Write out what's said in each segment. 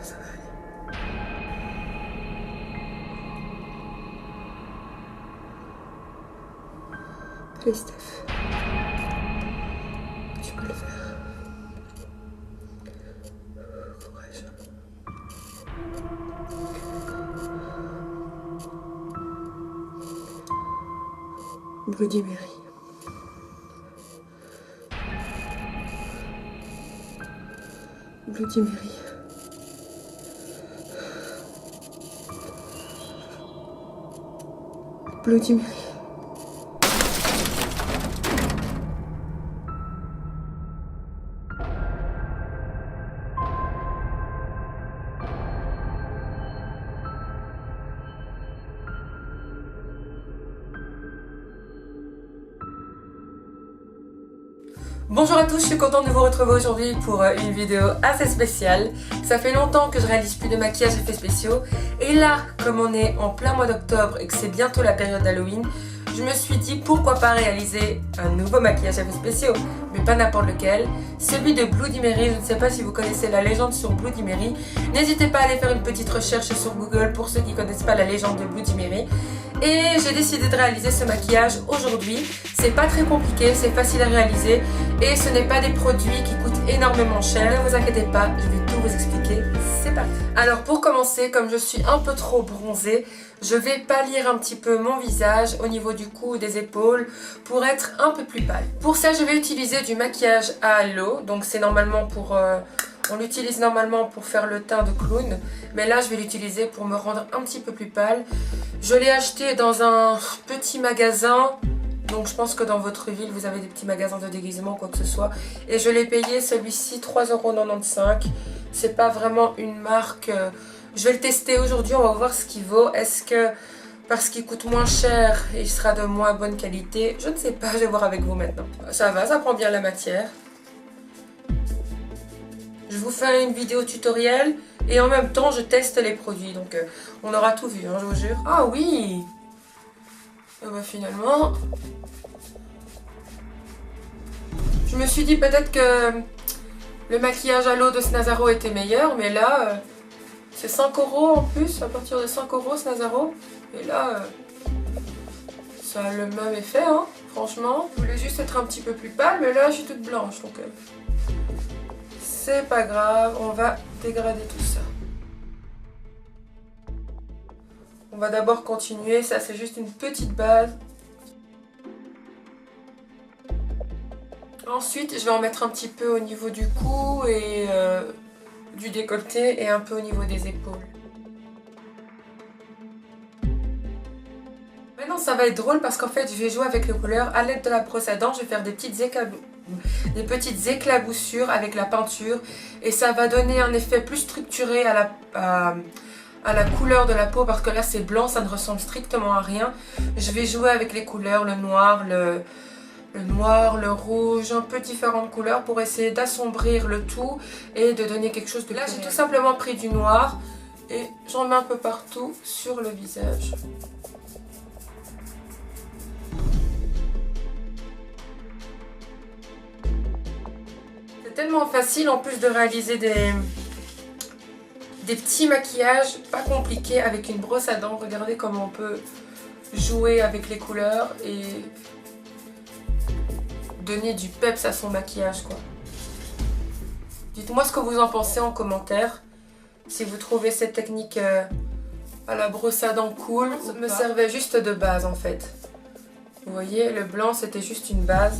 Ça va aller. Allez, Steph. Tu peux le faire. Courage. Bloody Mary. Bloody Mary. Bloody Mary. Bonjour à tous, je suis contente de vous retrouver aujourd'hui pour une vidéo assez spéciale. Ça fait longtemps que je réalise plus de maquillage effets spéciaux et là, comme on est en plein mois d'octobre et que c'est bientôt la période d'Halloween, je me suis dit pourquoi pas réaliser un nouveau maquillage effets spéciaux, mais pas n'importe lequel, celui de Bloody Mary. Je ne sais pas si vous connaissez la légende sur Bloody Mary, n'hésitez pas à aller faire une petite recherche sur Google pour ceux qui ne connaissent pas la légende de Bloody Mary. Et j'ai décidé de réaliser ce maquillage aujourd'hui. C'est pas très compliqué, c'est facile à réaliser et ce n'est pas des produits qui coûtent énormément cher. Ne vous inquiétez pas, je vais tout vous expliquer. C'est parti. Alors pour commencer, comme je suis un peu trop bronzée, je vais pâlir un petit peu mon visage au niveau du cou et des épaules pour être un peu plus pâle. Pour ça, je vais utiliser du maquillage à l'eau. Donc c'est normalement pour... on l'utilise normalement pour faire le teint de clown, mais là je vais l'utiliser pour me rendre un petit peu plus pâle. Je l'ai acheté dans un petit magasin, donc je pense que dans votre ville vous avez des petits magasins de déguisement, quoi que ce soit. Et je l'ai payé celui-ci 3,95 €. C'est pas vraiment une marque. Je vais le tester aujourd'hui, on va voir ce qu'il vaut. Est-ce que parce qu'il coûte moins cher et il sera de moins bonne qualité? Je ne sais pas, je vais voir avec vous maintenant. Ça va, ça prend bien la matière. Je vous fais une vidéo tutoriel et en même temps je teste les produits, donc on aura tout vu, hein, je vous jure. Ah oui! Et bah finalement, je me suis dit peut-être que le maquillage à l'eau de Snazaro était meilleur, mais là c'est 5 € en plus, à partir de 5 € Snazaro. Et là, ça a le même effet, hein, franchement. Je voulais juste être un petit peu plus pâle, mais là je suis toute blanche, donc... c'est pas grave, on va dégrader tout ça. On va d'abord continuer, ça c'est juste une petite base. Ensuite, je vais en mettre un petit peu au niveau du cou et du décolleté et un peu au niveau des épaules. Maintenant ça va être drôle parce qu'en fait je vais jouer avec les couleurs. À l'aide de la brosse à dents, je vais faire des petites éclaboussures avec la peinture et ça va donner un effet plus structuré à la couleur de la peau, parce que là c'est blanc, ça ne ressemble strictement à rien. Je vais jouer avec les couleurs, le noir, le rouge, un peu différentes couleurs pour essayer d'assombrir le tout et de donner quelque chose de... Là j'ai tout simplement pris du noir et j'en mets un peu partout sur le visage. C'est tellement facile en plus de réaliser des petits maquillages pas compliqués avec une brosse à dents. Regardez comment on peut jouer avec les couleurs et donner du peps à son maquillage, quoi. Dites-moi ce que vous en pensez en commentaire. Si vous trouvez cette technique à la brosse à dents cool. Ça me servait juste de base en fait. Vous voyez, le blanc c'était juste une base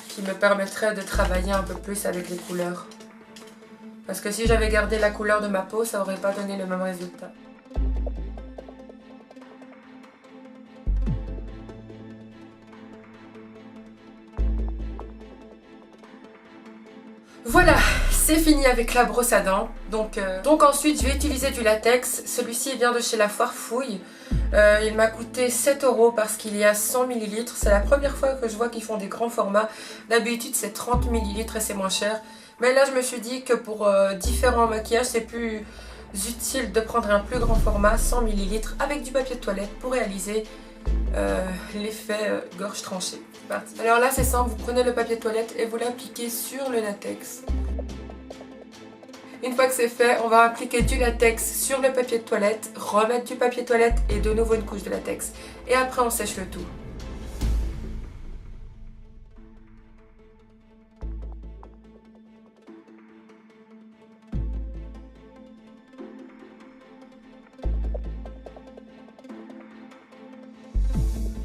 qui me permettrait de travailler un peu plus avec les couleurs. Parce que si j'avais gardé la couleur de ma peau, ça n'aurait pas donné le même résultat. Voilà, c'est fini avec la brosse à dents. Donc ensuite, je vais utiliser du latex. Celui-ci vient de chez La Foire Fouille. Il m'a coûté 7 € parce qu'il y a 100 ml. C'est la première fois que je vois qu'ils font des grands formats. D'habitude, c'est 30 ml et c'est moins cher. Mais là, je me suis dit que pour différents maquillages, c'est plus utile de prendre un plus grand format, 100 ml, avec du papier de toilette pour réaliser l'effet gorge tranchée. C'est parti. Alors là, c'est simple, vous prenez le papier de toilette et vous l'appliquez sur le latex. Une fois que c'est fait, on va appliquer du latex sur le papier de toilette, remettre du papier de toilette et de nouveau une couche de latex. Et après on sèche le tout.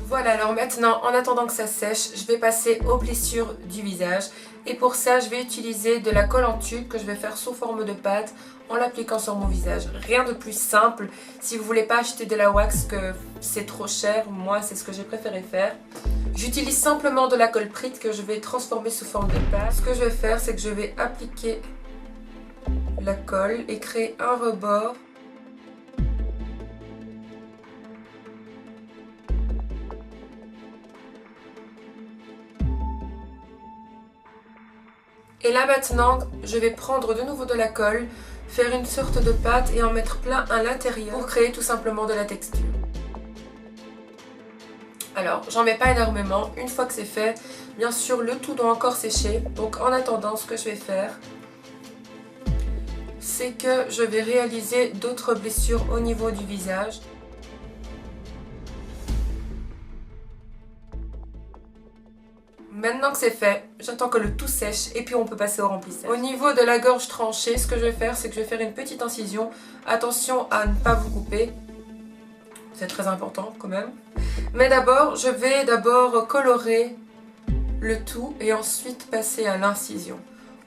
Voilà, alors maintenant, en attendant que ça sèche, je vais passer aux blessures du visage. Et pour ça, je vais utiliser de la colle en tube que je vais faire sous forme de pâte en l'appliquant sur mon visage. Rien de plus simple. Si vous ne voulez pas acheter de la wax, que c'est trop cher, moi c'est ce que j'ai préféré faire. J'utilise simplement de la colle Pritt que je vais transformer sous forme de pâte. Ce que je vais faire, c'est que je vais appliquer la colle et créer un rebord. Et là maintenant, je vais prendre de nouveau de la colle, faire une sorte de pâte et en mettre plein à l'intérieur pour créer tout simplement de la texture. Alors, j'en mets pas énormément. Une fois que c'est fait, bien sûr, le tout doit encore sécher. Donc en attendant, ce que je vais faire, c'est que je vais réaliser d'autres blessures au niveau du visage. Maintenant que c'est fait, j'attends que le tout sèche et puis on peut passer au remplissage. Au niveau de la gorge tranchée, ce que je vais faire, c'est que je vais faire une petite incision. Attention à ne pas vous couper. C'est très important quand même. Mais d'abord, je vais colorer le tout et ensuite passer à l'incision.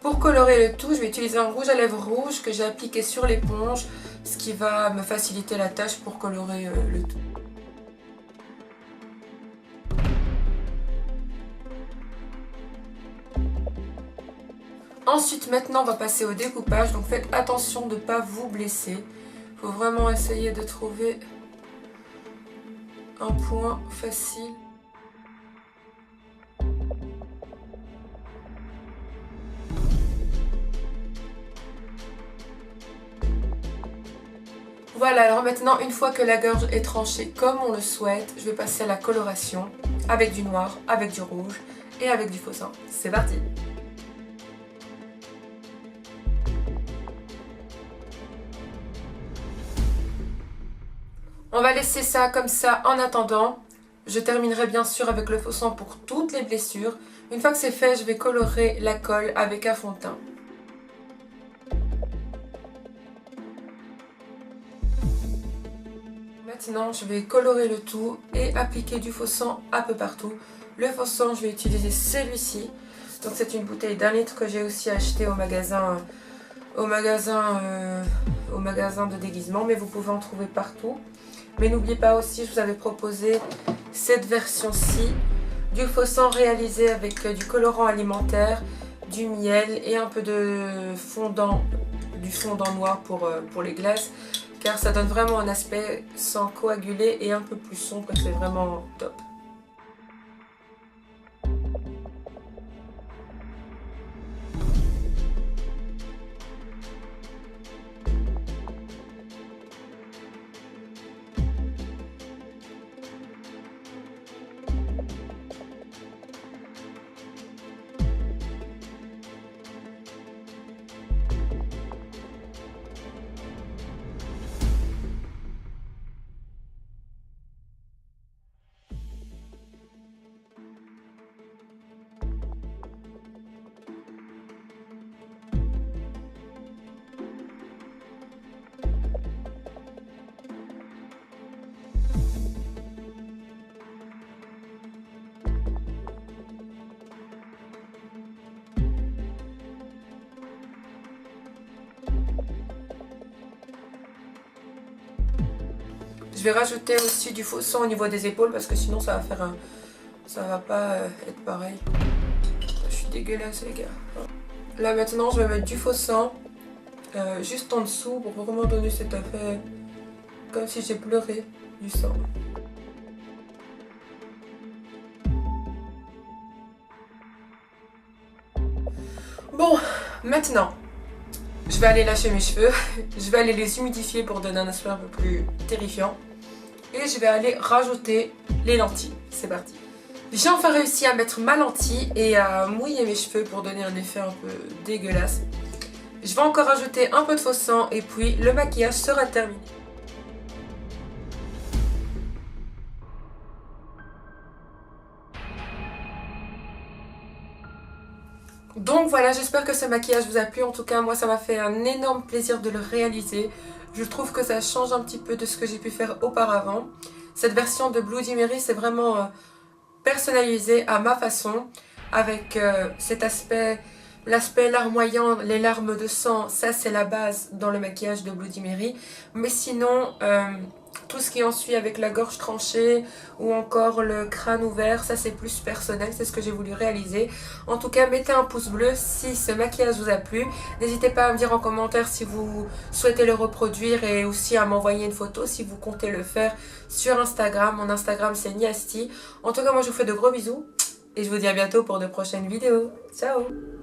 Pour colorer le tout, je vais utiliser un rouge à lèvres rouge que j'ai appliqué sur l'éponge, ce qui va me faciliter la tâche pour colorer le tout. Ensuite, maintenant, on va passer au découpage. Donc, faites attention de ne pas vous blesser. Il faut vraiment essayer de trouver un point facile. Voilà, alors maintenant, une fois que la gorge est tranchée comme on le souhaite, je vais passer à la coloration avec du noir, avec du rouge et avec du faux sang. C'est parti! On va laisser ça comme ça en attendant. Je terminerai bien sûr avec le faux sang pour toutes les blessures. Une fois que c'est fait, je vais colorer la colle avec un fond de teint. Maintenant, je vais colorer le tout et appliquer du faux sang un peu partout. Le faux sang, je vais utiliser celui-ci. Donc c'est une bouteille d'1 litre que j'ai aussi acheté au magasin de déguisement, mais vous pouvez en trouver partout. Mais n'oubliez pas aussi, je vous avais proposé cette version-ci du faux sang réalisé avec du colorant alimentaire, du miel et un peu de fondant, du fondant noir pour les glaces, car ça donne vraiment un aspect sans coaguler et un peu plus sombre et c'est vraiment top. Je vais rajouter aussi du faux sang au niveau des épaules parce que sinon ça va faire un... ça va pas être pareil. Je suis dégueulasse les gars. Là maintenant je vais mettre du faux sang juste en dessous pour vraiment donner cet effet comme si j'ai pleuré du sang. Bon, maintenant je vais aller lâcher mes cheveux, je vais aller les humidifier pour donner un aspect un peu plus terrifiant. Et je vais aller rajouter les lentilles. C'est parti. J'ai enfin réussi à mettre ma lentille et à mouiller mes cheveux pour donner un effet un peu dégueulasse. Je vais encore ajouter un peu de faux sang et puis le maquillage sera terminé. Donc voilà, j'espère que ce maquillage vous a plu. En tout cas, moi, ça m'a fait un énorme plaisir de le réaliser. Je trouve que ça change un petit peu de ce que j'ai pu faire auparavant. Cette version de Bloody Mary, c'est vraiment personnalisé à ma façon, avec cet aspect, l'aspect larmoyant, les larmes de sang, ça c'est la base dans le maquillage de Bloody Mary. Mais sinon, tout ce qui en suit avec la gorge tranchée ou encore le crâne ouvert, ça c'est plus personnel, c'est ce que j'ai voulu réaliser. En tout cas, mettez un pouce bleu si ce maquillage vous a plu. N'hésitez pas à me dire en commentaire si vous souhaitez le reproduire et aussi à m'envoyer une photo si vous comptez le faire sur Instagram. Mon Instagram c'est Niasti. En tout cas, moi je vous fais de gros bisous et je vous dis à bientôt pour de prochaines vidéos. Ciao!